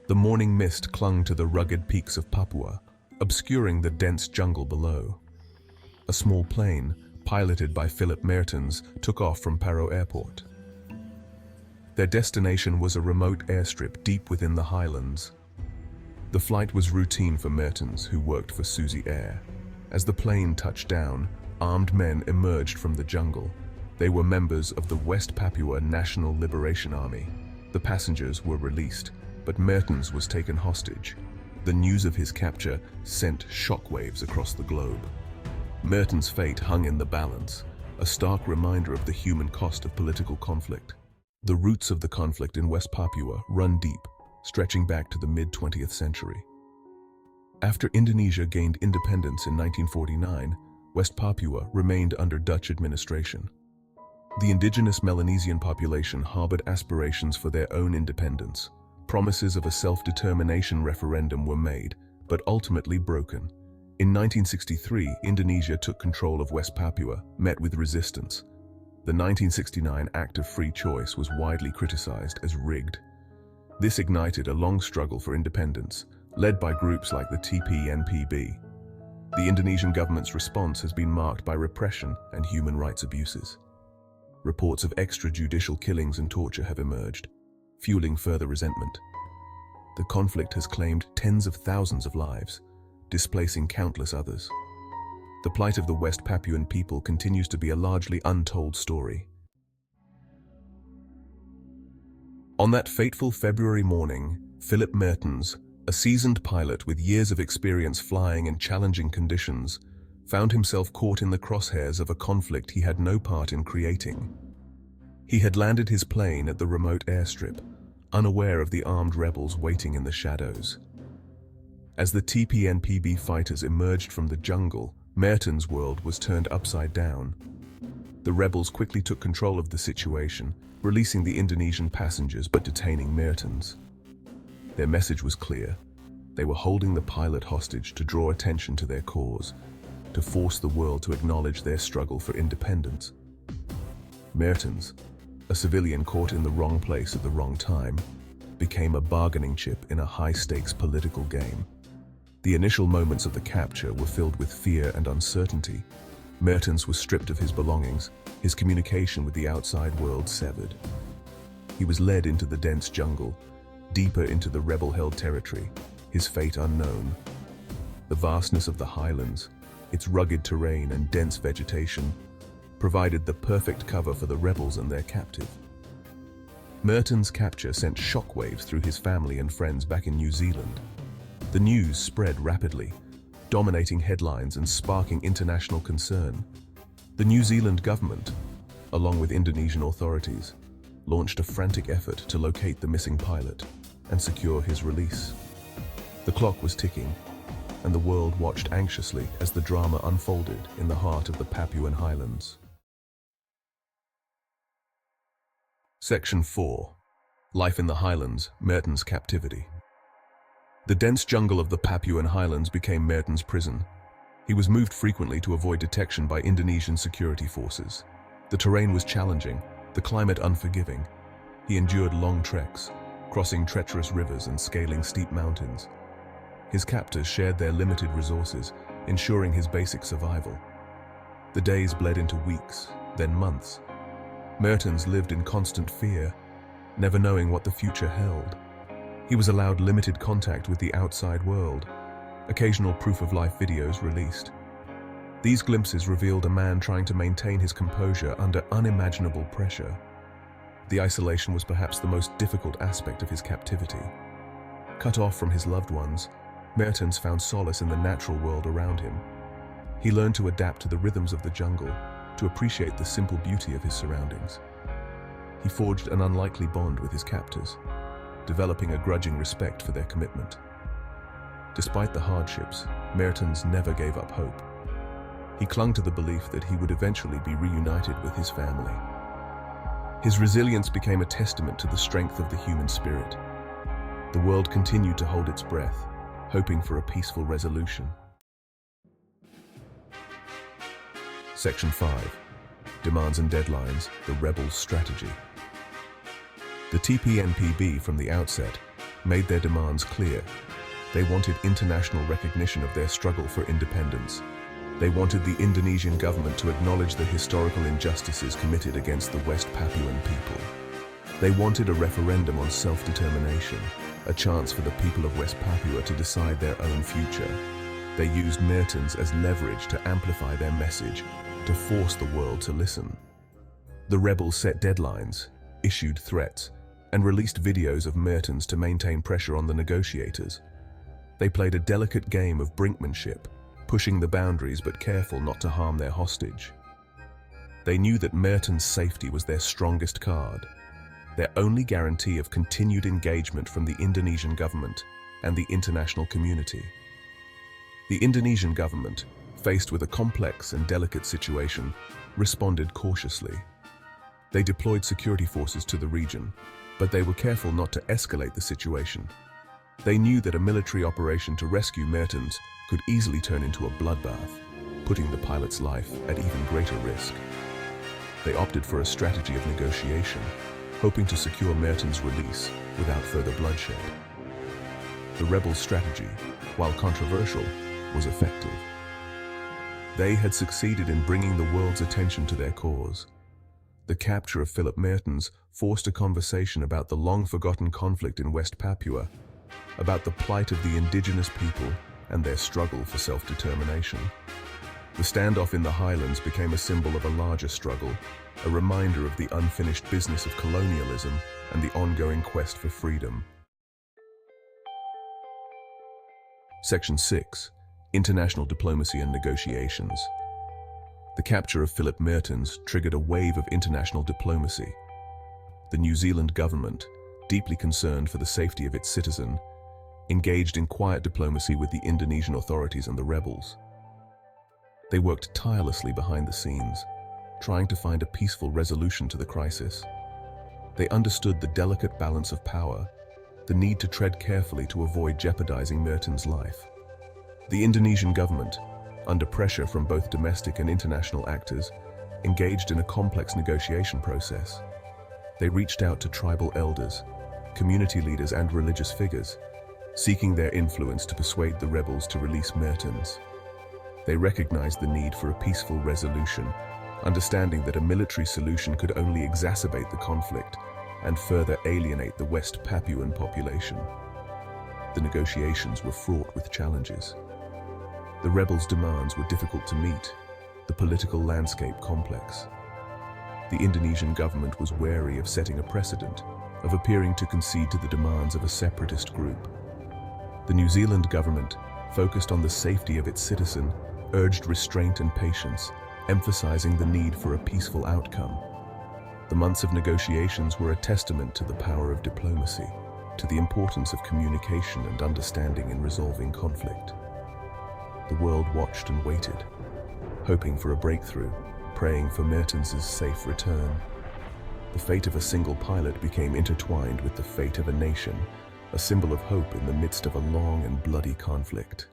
The morning mist clung to the rugged peaks of Papua, obscuring the dense jungle below. A small plane, piloted by Phillip Mehrtens, took off from Paro Airport. Their destination was a remote airstrip deep within the highlands. The flight was routine for Mehrtens, who worked for Suzy Air. As the plane touched down, armed men emerged from the jungle. They were members of the West Papua National Liberation Army. The passengers were released, but Mehrtens was taken hostage. The news of his capture sent shockwaves across the globe. Mehrtens' fate hung in the balance, a stark reminder of the human cost of political conflict. The roots of the conflict in West Papua run deep, stretching back to the mid-20th century. After Indonesia gained independence in 1949, West Papua remained under Dutch administration. The indigenous Melanesian population harbored aspirations for their own independence. Promises of a self-determination referendum were made, but ultimately broken. In 1963, Indonesia took control of West Papua, met with resistance. The 1969 Act of Free Choice was widely criticized as rigged. This ignited a long struggle for independence, led by groups like the TPNPB. The Indonesian government's response has been marked by repression and human rights abuses. Reports of extrajudicial killings and torture have emerged, fueling further resentment. The conflict has claimed tens of thousands of lives, displacing countless others. The plight of the West Papuan people continues to be a largely untold story. On that fateful February morning, Phillip Mehrtens, a seasoned pilot with years of experience flying in challenging conditions, found himself caught in the crosshairs of a conflict he had no part in creating. He had landed his plane at the remote airstrip, unaware of the armed rebels waiting in the shadows. As the TPNPB fighters emerged from the jungle, Mehrtens' world was turned upside down. The rebels quickly took control of the situation, releasing the Indonesian passengers but detaining Mehrtens. Their message was clear. They were holding the pilot hostage to draw attention to their cause, to force the world to acknowledge their struggle for independence. Mehrtens, a civilian caught in the wrong place at the wrong time, became a bargaining chip in a high-stakes political game. The initial moments of the capture were filled with fear and uncertainty. Mehrtens was stripped of his belongings, his communication with the outside world severed. He was led into the dense jungle, deeper into the rebel-held territory, his fate unknown. The vastness of the highlands, its rugged terrain and dense vegetation, provided the perfect cover for the rebels and their captive. Mehrtens' capture sent shockwaves through his family and friends back in New Zealand. The news spread rapidly, dominating headlines and sparking international concern. The New Zealand government, along with Indonesian authorities, launched a frantic effort to locate the missing pilot and secure his release. The clock was ticking, and the world watched anxiously as the drama unfolded in the heart of the Papuan Highlands. Section 4. Life in the Highlands, Mehrtens' Captivity. The dense jungle of the Papuan Highlands became Mehrtens' prison. He was moved frequently to avoid detection by Indonesian security forces. The terrain was challenging, the climate unforgiving. He endured long treks, crossing treacherous rivers and scaling steep mountains. His captors shared their limited resources, ensuring his basic survival. The days bled into weeks, then months. Mehrtens lived in constant fear, never knowing what the future held. He was allowed limited contact with the outside world, occasional proof-of-life videos released. These glimpses revealed a man trying to maintain his composure under unimaginable pressure. The isolation was perhaps the most difficult aspect of his captivity. Cut off from his loved ones, Mehrtens found solace in the natural world around him. He learned to adapt to the rhythms of the jungle, to appreciate the simple beauty of his surroundings. He forged an unlikely bond with his captors, developing a grudging respect for their commitment. Despite the hardships, Mehrtens never gave up hope. He clung to the belief that he would eventually be reunited with his family. His resilience became a testament to the strength of the human spirit. The world continued to hold its breath, hoping for a peaceful resolution. Section 5. Demands and Deadlines, the Rebels' Strategy. The TPNPB from the outset made their demands clear. They wanted international recognition of their struggle for independence. They wanted the Indonesian government to acknowledge the historical injustices committed against the West Papuan people. They wanted a referendum on self-determination, a chance for the people of West Papua to decide their own future. They used Mehrtens as leverage to amplify their message, to force the world to listen. The rebels set deadlines, issued threats, and released videos of Mehrtens to maintain pressure on the negotiators. They played a delicate game of brinkmanship, pushing the boundaries but careful not to harm their hostage. They knew that Mehrtens' safety was their strongest card, their only guarantee of continued engagement from the Indonesian government and the international community. The Indonesian government, faced with a complex and delicate situation, responded cautiously. They deployed security forces to the region, but they were careful not to escalate the situation. They knew that a military operation to rescue Mehrtens could easily turn into a bloodbath, putting the pilot's life at even greater risk. They opted for a strategy of negotiation, hoping to secure Mehrtens' release without further bloodshed. The rebels' strategy, while controversial, was effective. They had succeeded in bringing the world's attention to their cause. The capture of Phillip Mehrtens forced a conversation about the long-forgotten conflict in West Papua, about the plight of the indigenous people and their struggle for self-determination. The standoff in the highlands became a symbol of a larger struggle, a reminder of the unfinished business of colonialism and the ongoing quest for freedom. Section 6. International Diplomacy and Negotiations. The capture of Phillip Mehrtens triggered a wave of international diplomacy. The New Zealand government, deeply concerned for the safety of its citizen, engaged in quiet diplomacy with the Indonesian authorities and the rebels. They worked tirelessly behind the scenes, trying to find a peaceful resolution to the crisis. They understood the delicate balance of power, the need to tread carefully to avoid jeopardizing Mehrtens' life. The Indonesian government, under pressure from both domestic and international actors, engaged in a complex negotiation process. They reached out to tribal elders, community leaders and religious figures, seeking their influence to persuade the rebels to release Mehrtens. They recognized the need for a peaceful resolution, understanding that a military solution could only exacerbate the conflict and further alienate the West Papuan population. The negotiations were fraught with challenges. The rebels' demands were difficult to meet, the political landscape complex. The Indonesian government was wary of setting a precedent, of appearing to concede to the demands of a separatist group. The New Zealand government, focused on the safety of its citizen, urged restraint and patience, emphasizing the need for a peaceful outcome. The months of negotiations were a testament to the power of diplomacy, to the importance of communication and understanding in resolving conflict. The world watched and waited, hoping for a breakthrough, praying for Mehrtens' safe return. The fate of a single pilot became intertwined with the fate of a nation, a symbol of hope in the midst of a long and bloody conflict.